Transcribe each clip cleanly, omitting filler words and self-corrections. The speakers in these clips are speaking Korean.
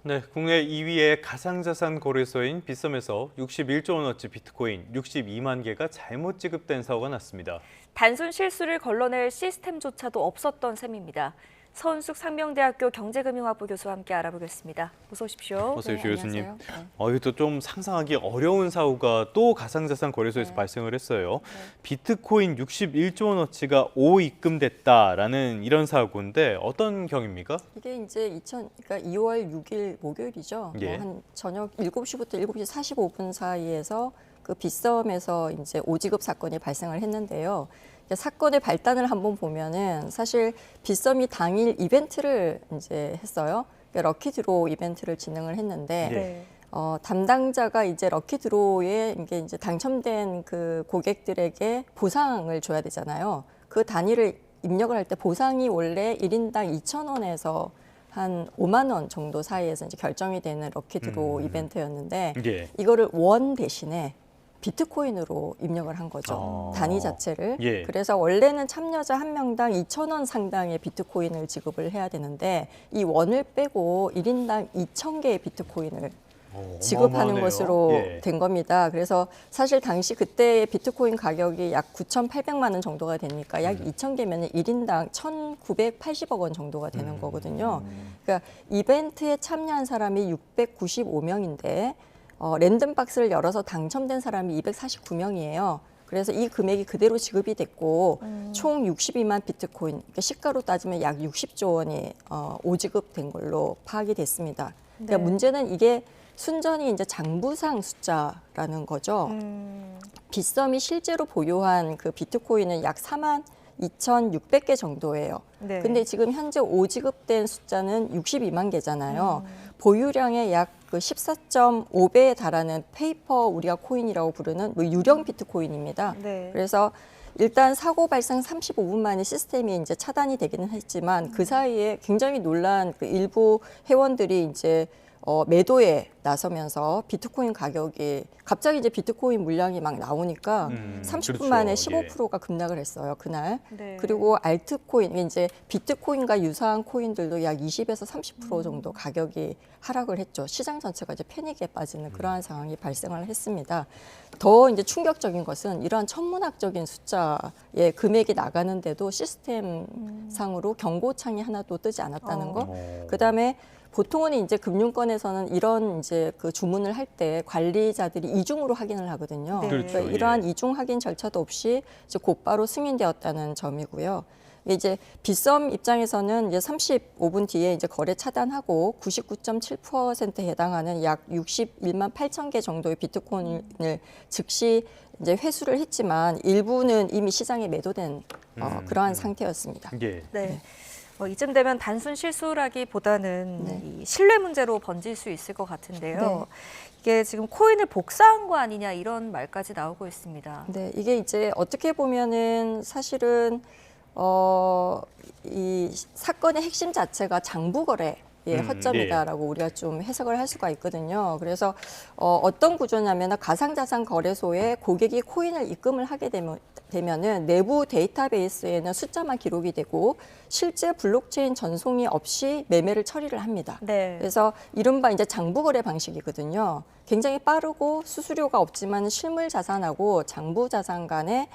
네, 국내 2위의 가상자산 거래소인 빗썸에서 61조 원어치 비트코인 62만 개가 잘못 지급된 사고가 났습니다. 단순 실수를 걸러낼 시스템조차도 없었던 셈입니다. 서은숙 상명대학교 경제금융학부 교수와 함께 알아보겠습니다. 어서 오십시오. 어서 오십시오, 교수님. 안녕하세요. 이것도 좀 상상하기 어려운 사고가 또 가상자산 거래소에서 발생을 했어요. 비트코인 61조 원어치가 오입금됐다라는 이런 사고인데 어떤 경위입니까? 이게 이제 그러니까 2월 6일 목요일이죠. 예. 한 저녁 7시부터 7시 45분 사이에서 그 빗썸에서 이제 오지급 사건이 발생을 했는데요. 사건의 발단을 한번 보면은 사실 빗썸이 당일 이벤트를 이제 했어요. 그러니까 럭키드로우 이벤트를 진행을 했는데 네. 담당자가 이제 럭키드로우에 이제 당첨된 그 고객들에게 보상을 줘야 되잖아요. 그 단위를 입력을 할 때 보상이 원래 1인당 2,000원에서 한 5만 원 정도 사이에서 이제 결정이 되는 럭키드로우 이벤트였는데 예. 이거를 원 대신에 비트코인으로 입력을 한 거죠. 단위 자체를. 예. 그래서 원래는 참여자 한 명당 2,000원 상당의 비트코인을 지급을 해야 되는데 이 원을 빼고 1인당 2,000개의 비트코인을 지급하는 어마어마하네요. 것으로 예. 된 겁니다. 그래서 사실 당시 그때 비트코인 가격이 약 9,800만 원 정도가 되니까 약 2,000개면 1인당 1,980억 원 정도가 되는 거거든요. 그러니까 이벤트에 참여한 사람이 695명인데 랜덤박스를 열어서 당첨된 사람이 249명이에요. 그래서 이 금액이 그대로 지급이 됐고 총 62만 비트코인, 그러니까 시가로 따지면 약 60조 원이 오지급된 걸로 파악이 됐습니다. 그러니까 네. 문제는 이게 순전히 이제 장부상 숫자라는 거죠. 빗썸이 실제로 보유한 그 비트코인은 약 4만 2,600개 정도예요. 네. 근데 지금 현재 오지급된 숫자는 62만 개잖아요. 보유량의 약 그 14.5배에 달하는 페이퍼 우리가 코인이라고 부르는 뭐 유령 비트코인입니다. 네. 그래서 일단 사고 발생 35분 만에 시스템이 이제 차단이 되기는 했지만 그 사이에 굉장히 놀란 그 일부 회원들이 이제 매도에 나서면서 비트코인 가격이 갑자기 이제 비트코인 물량이 막 나오니까 30분 그렇죠. 만에 예. 15%가 급락을 했어요, 그날. 네. 그리고 알트코인, 이제 비트코인과 유사한 코인들도 약 20에서 30% 정도 가격이 하락을 했죠. 시장 전체가 이제 패닉에 빠지는 그러한 상황이 발생을 했습니다. 더 이제 충격적인 것은 이러한 천문학적인 숫자의 금액이 나가는데도 시스템상으로 경고창이 하나도 뜨지 않았다는 것. 그다음에 보통은 이제 금융권에서는 이런 이제 그 주문을 할 때 관리자들이 이중으로 확인을 하거든요. 네. 그렇죠. 그러니까 이러한 이중 확인 절차도 없이 이제 곧바로 승인되었다는 점이고요. 이제 빗썸 입장에서는 이제 35분 뒤에 이제 거래 차단하고 99.7%에 해당하는 약 61만 8천 개 정도의 비트코인을 즉시 이제 회수를 했지만 일부는 이미 시장에 매도된 그러한 상태였습니다. 예. 네. 이쯤 되면 단순 실수라기보다는 네. 이 신뢰 문제로 번질 수 있을 것 같은데요. 네. 이게 지금 코인을 복사한 거 아니냐 이런 말까지 나오고 있습니다. 네, 이게 이제 어떻게 보면은 사실은 이 사건의 핵심 자체가 장부 거래의 허점이다라고 우리가 좀 해석을 할 수가 있거든요. 그래서 어떤 구조냐면 가상자산 거래소에 고객이 코인을 입금을 하게 되면은 내부 데이터베이스에는 숫자만 기록이 되고 실제 블록체인 전송이 없이 매매를 처리를 합니다. 네. 그래서 이른바 이제 장부 거래 방식이거든요. 굉장히 빠르고 수수료가 없지만 실물 자산하고 장부 자산 간의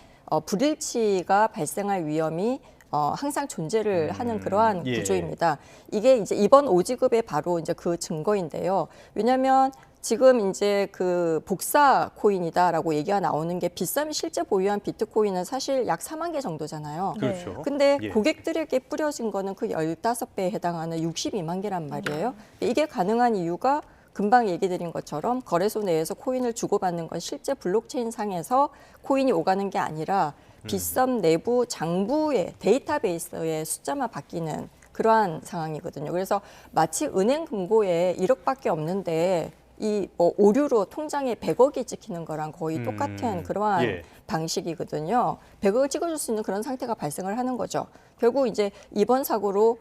불일치가 발생할 위험이 항상 존재를 하는 그러한 예. 구조입니다. 이게 이제 이번 오지급의 바로 이제 그 증거인데요. 왜냐하면 지금 이제 그 복사 코인이다라고 얘기가 나오는 게 빗썸이 실제 보유한 비트코인은 사실 약 4만 개 정도잖아요. 그렇죠. 근데 예. 고객들에게 뿌려진 거는 그 15배에 해당하는 62만 개란 말이에요. 이게 가능한 이유가 금방 얘기 드린 것처럼 거래소 내에서 코인을 주고받는 건 실제 블록체인 상에서 코인이 오가는 게 아니라 빗썸 내부 장부의 데이터베이스의 숫자만 바뀌는 그러한 상황이거든요. 그래서 마치 은행 금고에 1억밖에 없는데 이 오류로 통장에 100억이 찍히는 거랑 거의 똑같은 그러한 예. 방식이거든요. 100억을 찍어줄 수 있는 그런 상태가 발생을 하는 거죠. 결국 이제 이번 사고로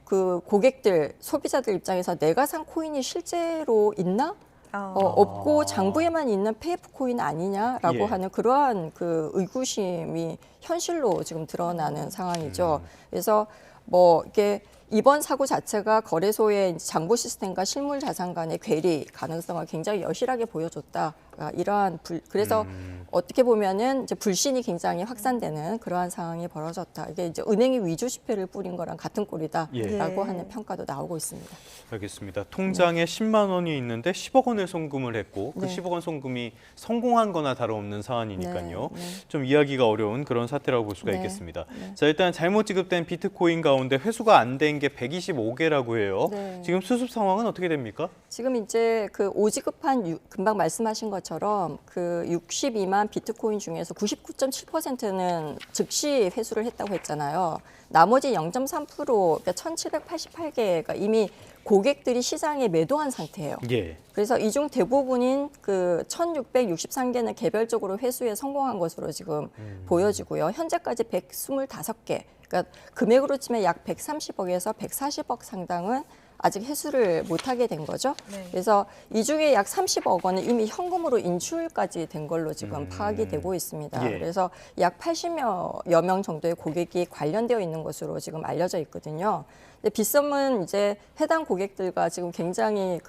그 고객들, 소비자들 입장에서 내가 산 코인이 실제로 있나? 없고 장부에만 있는 페이프 코인 아니냐라고 예. 하는 그러한 그 의구심이 현실로 지금 드러나는 상황이죠. 그래서 뭐 이게 이번 사고 자체가 거래소의 장부 시스템과 실물 자산 간의 괴리 가능성을 굉장히 여실하게 보여줬다. 이러한 그래서 어떻게 보면은 이제 불신이 굉장히 확산되는 그러한 상황이 벌어졌다. 이게 이제 은행이 위조 지폐를 뿌린 거랑 같은 꼴이다라고 예. 하는 평가도 나오고 있습니다. 알겠습니다. 통장에 10만 원이 있는데 10억 원을 송금을 했고 그 네. 10억 원 송금이 성공한 거나 다름없는 사안이니까요. 네, 네. 좀 이해하기가 어려운 그런 사태라고 볼 수가 네, 있겠습니다. 네. 자, 일단 잘못 지급된 비트코인 가운데 회수가 안 된 게 125개라고 해요. 네. 지금 수습 상황은 어떻게 됩니까? 지금 이제 그 오지급한 금방 말씀하신 것처럼 그 62만 비트코인 중에서 99.7%는 즉시 회수를 했다고 했잖아요. 나머지 0.3% 그러니까 1,788개가 이미 고객들이 시장에 매도한 상태예요. 예. 그래서 이 중 대부분인 그 1,663개는 개별적으로 회수에 성공한 것으로 지금 보여지고요. 현재까지 125개, 그러니까 금액으로 치면 약 130억에서 140억 상당은 아직 회수를 못하게 된 거죠. 네. 그래서 이 중에 약 30억 원은 이미 현금으로 인출까지 된 걸로 지금 파악이 되고 있습니다. 예. 그래서 약 80여 명 정도의 고객이 관련되어 있는 것으로 지금 알려져 있거든요. 근데 빗썸은 이제 해당 고객들과 지금 굉장히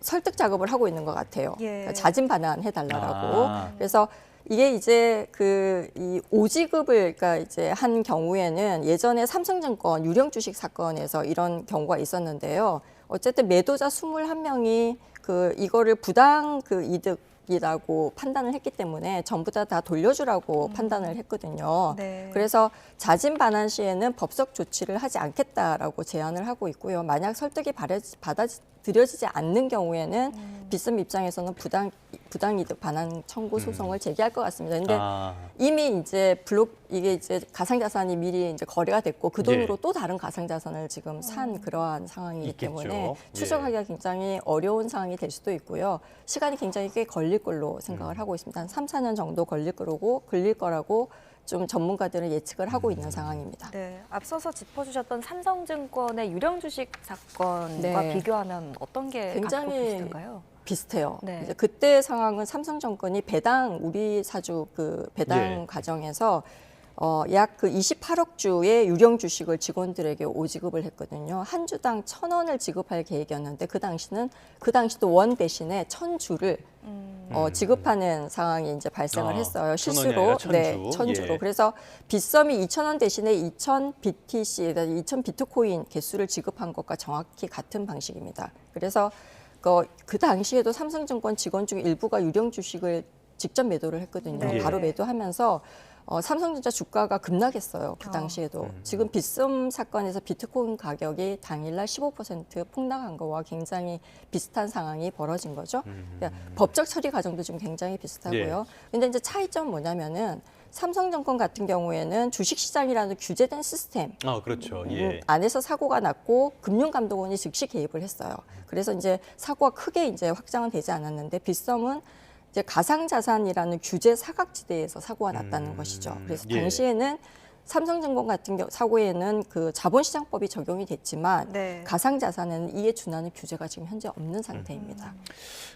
설득 작업을 하고 있는 것 같아요. 예. 그러니까 자진 반환해달라고. 아. 그래서 이게 이제 이 오지급을 그러니까 이제 한 경우에는 예전에 삼성증권 유령 주식 사건에서 이런 경우가 있었는데요. 어쨌든 매도자 21명이 이거를 부당 이득이라고 판단을 했기 때문에 전부 다 돌려주라고 판단을 했거든요. 네. 그래서 자진 반환 시에는 법적 조치를 하지 않겠다라고 제안을 하고 있고요. 만약 설득이 받아들여지지 않는 경우에는 빗썸 입장에서는 부당이득 반환 청구 소송을 제기할 것 같습니다. 근데 이미 이제 이게 이제 가상자산이 미리 이제 거래가 됐고 그 돈으로 또 다른 가상자산을 지금 산 그러한 상황이기 있겠죠. 때문에 예. 추적하기가 굉장히 어려운 상황이 될 수도 있고요. 시간이 굉장히 꽤 걸릴 걸로 생각을 하고 있습니다. 한 3, 4년 정도 걸릴 거라고 좀 전문가들은 예측을 하고 있는 상황입니다. 네, 앞서서 짚어주셨던 삼성증권의 유령 주식 사건과 네. 비교하면 어떤 게 굉장히 갖고 비슷한가요? 비슷해요. 네. 이제 그때 상황은 삼성증권이 우리 사주 배당 예. 과정에서 약 28억 주의 유령 주식을 직원들에게 오지급을 했거든요. 한 주당 1,000원을 지급할 계획이었는데 그 당시도 원 대신에 1,000주를 지급하는 상황이 이제 발생을 했어요. 1,000원이 아니라 실수로. 네, 1,000주로. 예. 그래서 빗썸이 2,000원 대신에 2,000 BTC, 그러니까 2,000 비트코인 개수를 지급한 것과 정확히 같은 방식입니다. 그래서 그 당시에도 삼성증권 직원 중 일부가 유령 주식을 직접 매도를 했거든요. 네. 바로 매도하면서 삼성전자 주가가 급락했어요. 그 당시에도. 지금 빗썸 사건에서 비트코인 가격이 당일날 15% 폭락한 거와 굉장히 비슷한 상황이 벌어진 거죠. 그러니까 법적 처리 과정도 좀 굉장히 비슷하고요. 근데 이제 차이점은 뭐냐면은 삼성증권 같은 경우에는 주식시장이라는 규제된 시스템 그렇죠. 예. 안에서 사고가 났고 금융감독원이 즉시 개입을 했어요. 그래서 이제 사고가 크게 이제 확장은 되지 않았는데 빗썸은 이제 가상자산이라는 규제 사각지대에서 사고가 났다는 것이죠. 그래서 예. 당시에는 삼성증권 같은 사고에는 그 자본시장법이 적용이 됐지만 네. 가상자산에는 이에 준하는 규제가 지금 현재 없는 상태입니다.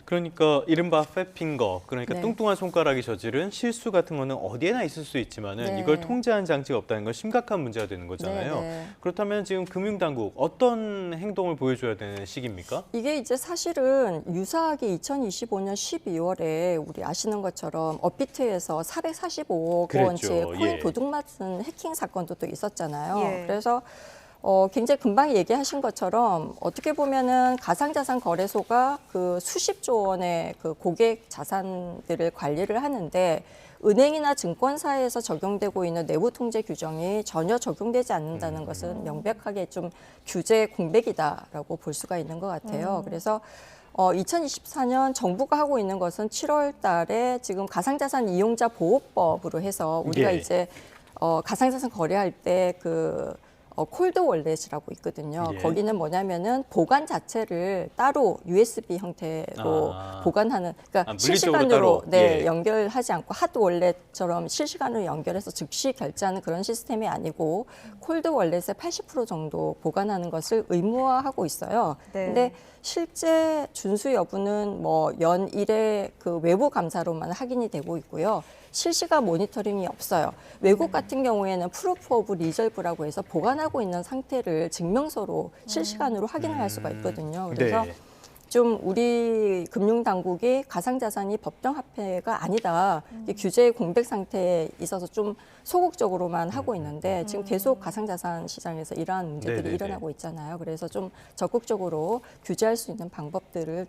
그러니까 이른바 팻핑거, 그러니까 네. 뚱뚱한 손가락이 저지른 실수 같은 거는 어디에나 있을 수 있지만은 네. 이걸 통제한 장치가 없다는 건 심각한 문제가 되는 거잖아요. 네. 그렇다면 지금 금융당국 어떤 행동을 보여줘야 되는 시기입니까? 이게 이제 사실은 유사하게 2025년 12월에 우리 아시는 것처럼 업비트에서 445억 그랬죠. 원치의 코인 예. 도둑 맞은 해킹 사건도 또 있었잖아요. 예. 그래서 굉장히 금방 얘기하신 것처럼 어떻게 보면은 가상자산 거래소가 그 수십조 원의 그 고객 자산들을 관리를 하는데 은행이나 증권사에서 적용되고 있는 내부 통제 규정이 전혀 적용되지 않는다는 것은 명백하게 좀 규제 공백이다라고 볼 수가 있는 것 같아요. 그래서 2024년 정부가 하고 있는 것은 7월 달에 지금 가상자산 이용자 보호법으로 해서 우리가 예. 이제 가상자산 거래할 때 콜드 월렛이라고 있거든요. 예. 거기는 뭐냐면은 보관 자체를 따로 USB 형태로 보관하는, 그러니까 물리적으로 실시간으로 따로. 예. 연결하지 않고 핫 월렛처럼 실시간으로 연결해서 즉시 결제하는 그런 시스템이 아니고 콜드 월렛의 80% 정도 보관하는 것을 의무화하고 있어요. 네. 근데 실제 준수 여부는 뭐 연일의 그 외부 감사로만 확인이 되고 있고요. 실시간 모니터링이 없어요. 외국 같은 경우에는 프루프 오브 리저브라고 해서 보관하고 있는 상태를 증명서로 실시간으로 확인을 할 수가 있거든요. 그래서 네. 좀 우리 금융당국이 가상자산이 법정화폐가 아니다. 규제 공백 상태에 있어서 좀 소극적으로만 하고 있는데 지금 계속 가상자산 시장에서 이러한 문제들이 네네네. 일어나고 있잖아요. 그래서 좀 적극적으로 규제할 수 있는 방법들을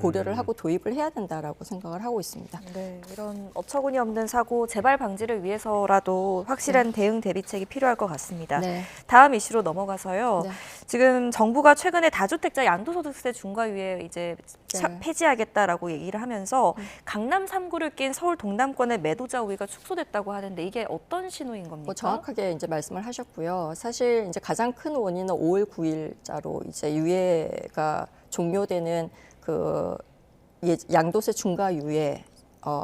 고려를 하고 도입을 해야 된다라고 생각을 하고 있습니다. 네, 이런 어처구니 없는 사고 재발 방지를 위해서라도 확실한 대응 대비책이 필요할 것 같습니다. 네. 다음 이슈로 넘어가서요. 네. 지금 정부가 최근에 다주택자 양도소득세 중과유예 이제 네. 폐지하겠다라고 얘기를 하면서 강남 3구를 낀 서울 동남권의 매도자 우위가 축소됐다고 하는데 이게 어떤 신호인 겁니까? 뭐 정확하게 이제 말씀을 하셨고요. 사실 이제 가장 큰 원인은 5월 9일자로 이제 유예가 종료되는 그 양도세 중과 유예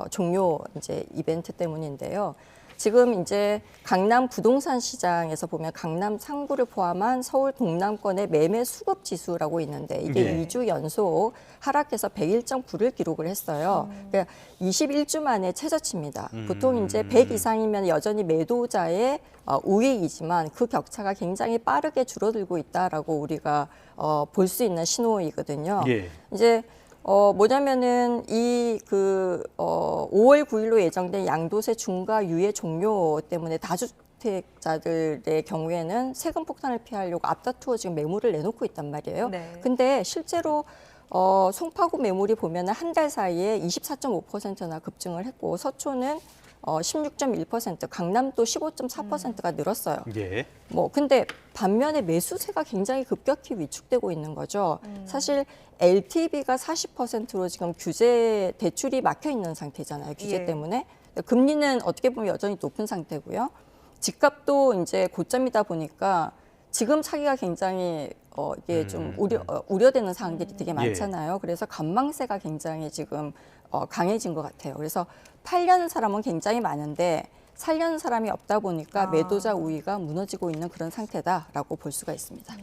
종료 이제 이벤트 때문인데요. 지금 이제 강남 부동산 시장에서 보면 강남 3구를 포함한 서울 동남권의 매매 수급 지수라고 있는데 이게 네. 2주 연속 하락해서 101.9를 기록을 했어요. 그러니까 21주 만에 최저치입니다. 보통 이제 100 이상이면 여전히 매도자의 우위이지만 그 격차가 굉장히 빠르게 줄어들고 있다라고 우리가 볼 수 있는 신호이거든요. 예. 이제 뭐냐면은 이 5월 9일로 예정된 양도세 중과 유예 종료 때문에 다주택자들의 경우에는 세금 폭탄을 피하려고 앞다투어 지금 매물을 내놓고 있단 말이에요. 네. 근데 실제로 송파구 매물이 보면은 한 달 사이에 24.5%나 급증을 했고 서초는 16.1%, 강남도 15.4%가 늘었어요. 예. 뭐 근데 반면에 매수세가 굉장히 급격히 위축되고 있는 거죠. 사실 LTV가 40%로 지금 규제 대출이 막혀 있는 상태잖아요. 규제 예. 때문에 금리는 어떻게 보면 여전히 높은 상태고요. 집값도 이제 고점이다 보니까 지금 사기가 굉장히 이게 좀 우려되는 사항들이 되게 많잖아요. 그래서 관망세가 굉장히 지금 강해진 것 같아요. 그래서 팔려는 사람은 굉장히 많은데 살려는 사람이 없다 보니까 매도자 우위가 무너지고 있는 그런 상태다라고 볼 수가 있습니다.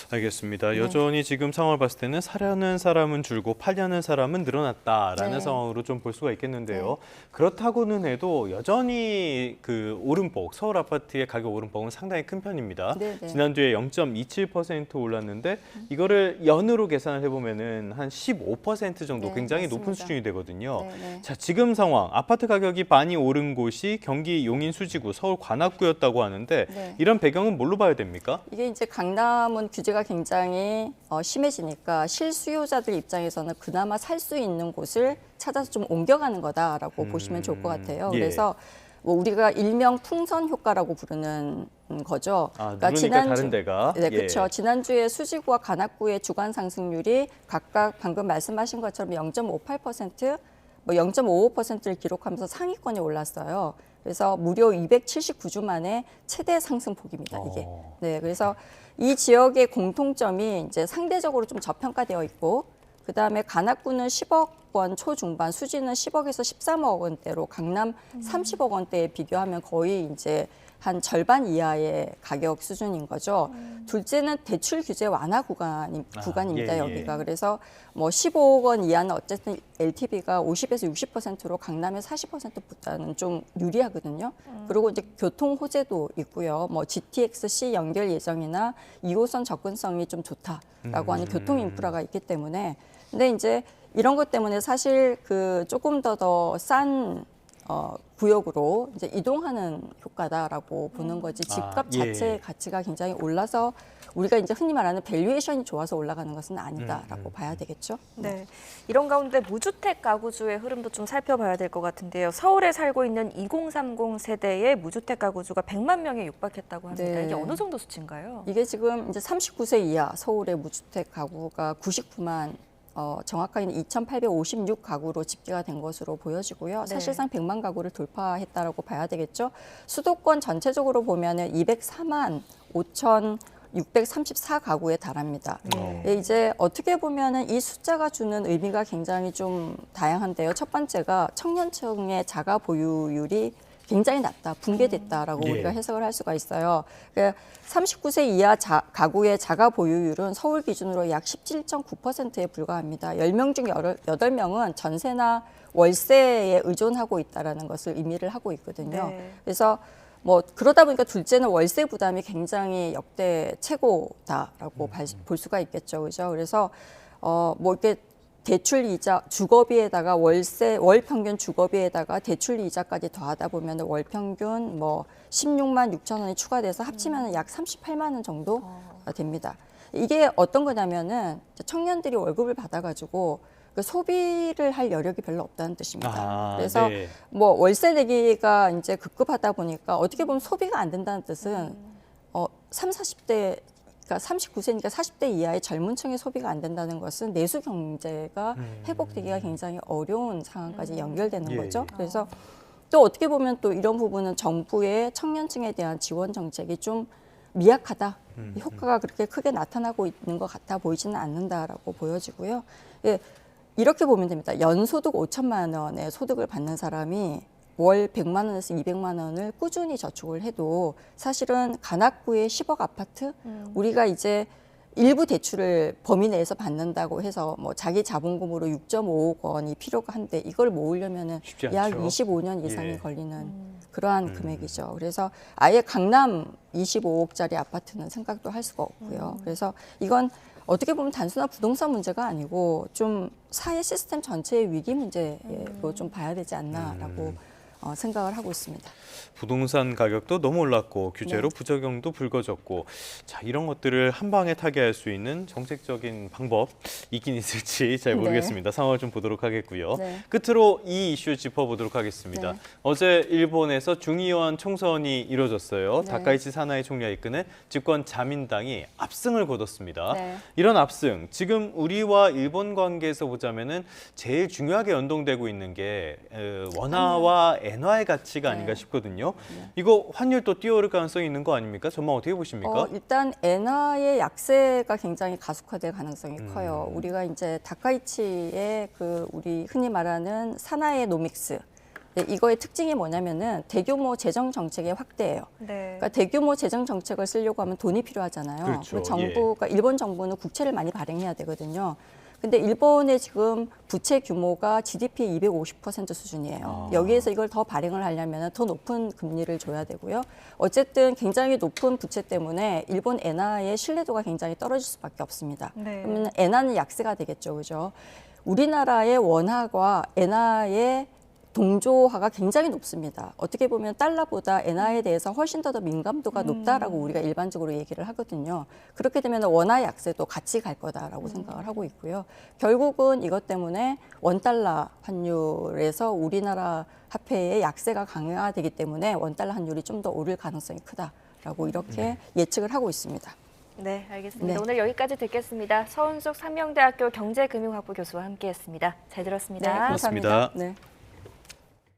알겠습니다. 여전히 지금 상황을 봤을 때는 사려는 사람은 줄고 팔려는 사람은 늘어났다라는 네. 상황으로 좀 볼 수가 있겠는데요. 그렇다고는 해도 여전히 그 오름폭, 서울 아파트의 가격 오름폭은 상당히 큰 편입니다. 네, 네. 지난주에 0.27% 올랐는데 이거를 연으로 계산을 해보면은 한 15% 정도 네, 굉장히 높은 맞습니다. 수준이 되거든요. 네, 네. 자, 지금 상황 아파트 가격이 많이 오른 곳이 경기 용인 수지구, 서울 관악구였다고 하는데 네. 이런 배경은 뭘로 봐야 됩니까? 이게 이제 강남은 규제가 굉장히 심해지니까 실수요자들 입장에서는 그나마 살 수 있는 곳을 찾아서 좀 옮겨가는 거다라고 보시면 좋을 것 같아요. 예. 그래서 뭐 우리가 일명 풍선 효과라고 부르는 거죠. 누르니까 다른 데가. 네, 예. 그렇죠. 지난주에 수지구와 관악구의 주간 상승률이 각각 방금 말씀하신 것처럼 0.58%, 뭐 0.55%를 기록하면서 상위권에 올랐어요. 그래서 무려 279주 만에 최대 상승폭입니다. 이게. 네, 그래서 이 지역의 공통점이 이제 상대적으로 좀 저평가되어 있고, 그 다음에 관악구는 10억 원 초중반, 수지는 10억에서 13억 원대로 강남 30억 원대에 비교하면 거의 이제 한 절반 이하의 가격 수준인 거죠. 둘째는 대출 규제 완화 구간입니다. 예, 예. 여기가. 그래서 뭐 15억 원 이하는 어쨌든 LTV가 50에서 60%로 강남의 40%보다는 좀 유리하거든요. 그리고 이제 교통 호재도 있고요. 뭐 GTX-C 연결 예정이나 2호선 접근성이 좀 좋다라고 하는 교통 인프라가 있기 때문에 근데 이제 이런 것 때문에 사실 그 조금 더 싼 구역으로 이제 이동하는 효과다라고 보는 거지 집값 예. 자체의 가치가 굉장히 올라서 우리가 이제 흔히 말하는 밸류에이션이 좋아서 올라가는 것은 아니다라고 봐야 되겠죠. 네, 이런 가운데 무주택 가구주의 흐름도 좀 살펴봐야 될 것 같은데요. 서울에 살고 있는 2030 세대의 무주택 가구주가 100만 명에 육박했다고 합니다. 네. 이게 어느 정도 수치인가요? 이게 지금 이제 39세 이하 서울의 무주택 가구가 99만 정확하게는 2,856 가구로 집계가 된 것으로 보여지고요. 네. 사실상 100만 가구를 돌파했다라고 봐야 되겠죠. 수도권 전체적으로 보면은 204만 5,634 가구에 달합니다. 예, 이제 어떻게 보면은 이 숫자가 주는 의미가 굉장히 좀 다양한데요. 첫 번째가 청년층의 자가 보유율이 굉장히 낮다, 붕괴됐다라고 예. 우리가 해석을 할 수가 있어요. 그러니까 39세 이하 가구의 자가 보유율은 서울 기준으로 약 17.9%에 불과합니다. 10명 중 8명은 전세나 월세에 의존하고 있다라는 것을 의미를 하고 있거든요. 네. 그래서 뭐 그러다 보니까 둘째는 월세 부담이 굉장히 역대 최고다라고 볼 수가 있겠죠, 그죠? 그래서 뭐 이렇게 대출 이자 주거비에다가 월 평균 주거비에다가 대출 이자까지 더하다 보면 월 평균 뭐 16만 6천 원이 추가돼서 합치면 약 38만 원 정도가 됩니다. 이게 어떤 거냐면은 청년들이 월급을 받아가지고 그 소비를 할 여력이 별로 없다는 뜻입니다. 그래서 네. 뭐 월세 내기가 이제 급급하다 보니까 어떻게 보면 소비가 안 된다는 뜻은 3, 40대 그러니까 39세니까 40대 이하의 젊은 층의 소비가 안 된다는 것은 내수 경제가 회복되기가 굉장히 어려운 상황까지 연결되는 예. 거죠. 그래서 또 어떻게 보면 또 이런 부분은 정부의 청년층에 대한 지원 정책이 좀 미약하다. 효과가 그렇게 크게 나타나고 있는 것 같아 보이지는 않는다라고 보여지고요. 예, 이렇게 보면 됩니다. 연소득 5천만 원의 소득을 받는 사람이 월 100만 원에서 200만 원을 꾸준히 저축을 해도 사실은 관악구의 10억 아파트 우리가 이제 일부 대출을 범위 내에서 받는다고 해서 뭐 자기 자본금으로 6.5억 원이 필요가 한데 이걸 모으려면은 쉽지 약 않죠. 25년 이상이 예. 걸리는 그러한 금액이죠. 그래서 아예 강남 25억짜리 아파트는 생각도 할 수가 없고요. 그래서 이건 어떻게 보면 단순한 부동산 문제가 아니고 좀 사회 시스템 전체의 위기 문제로 좀 봐야 되지 않나라고 생각을 하고 있습니다. 부동산 가격도 너무 올랐고 규제로 부작용도 불거졌고 자 이런 것들을 한 방에 타개할 수 있는 정책적인 방법 있긴 있을지 잘 모르겠습니다. 상황을 좀 보도록 하겠고요. 네. 끝으로 이 이슈 짚어보도록 하겠습니다. 네. 어제 일본에서 중의원 총선이 이루어졌어요. 네. 다카이치 사나이 총리가 이끄는 집권 자민당이 압승을 거뒀습니다. 네. 이런 압승, 지금 우리와 일본 관계에서 보자면은 제일 중요하게 연동되고 있는 게 원화와 엔화의 가치가 아닌가 싶거든요. 이거 환율 또 뛰어오를 가능성이 있는 거 아닙니까? 전망 어떻게 보십니까? 일단 엔화의 약세가 굉장히 가속화될 가능성이 커요. 우리가 이제 다카이치의 그 우리 흔히 말하는 사나이 노믹스 이거의 특징이 뭐냐면은 대규모 재정 정책의 확대예요. 네. 그러니까 대규모 재정 정책을 쓰려고 하면 돈이 필요하잖아요. 그렇죠. 그리고 정부가 일본 정부는 국채를 많이 발행해야 되거든요. 근데 일본의 지금 부채 규모가 GDP 250% 수준이에요. 여기에서 이걸 더 발행을 하려면 더 높은 금리를 줘야 되고요. 어쨌든 굉장히 높은 부채 때문에 일본 엔화의 신뢰도가 굉장히 떨어질 수밖에 없습니다. 네. 그러면 엔화는 약세가 되겠죠, 그죠? 우리나라의 원화와 엔화의 동조화가 굉장히 높습니다. 어떻게 보면 달러보다 엔화에 대해서 훨씬 더 민감도가 높다라고 우리가 일반적으로 얘기를 하거든요. 그렇게 되면 원화 약세도 같이 갈 거다라고 생각을 하고 있고요. 결국은 이것 때문에 원달러 환율에서 우리나라 화폐의 약세가 강화되기 때문에 원달러 환율이 좀 더 오를 가능성이 크다라고 이렇게 예측을 하고 있습니다. 네, 알겠습니다. 네. 오늘 여기까지 듣겠습니다. 서은숙 상명대학교 경제금융학부 교수와 함께했습니다. 잘 들었습니다. 네, 고맙습니다. 감사합니다. 네.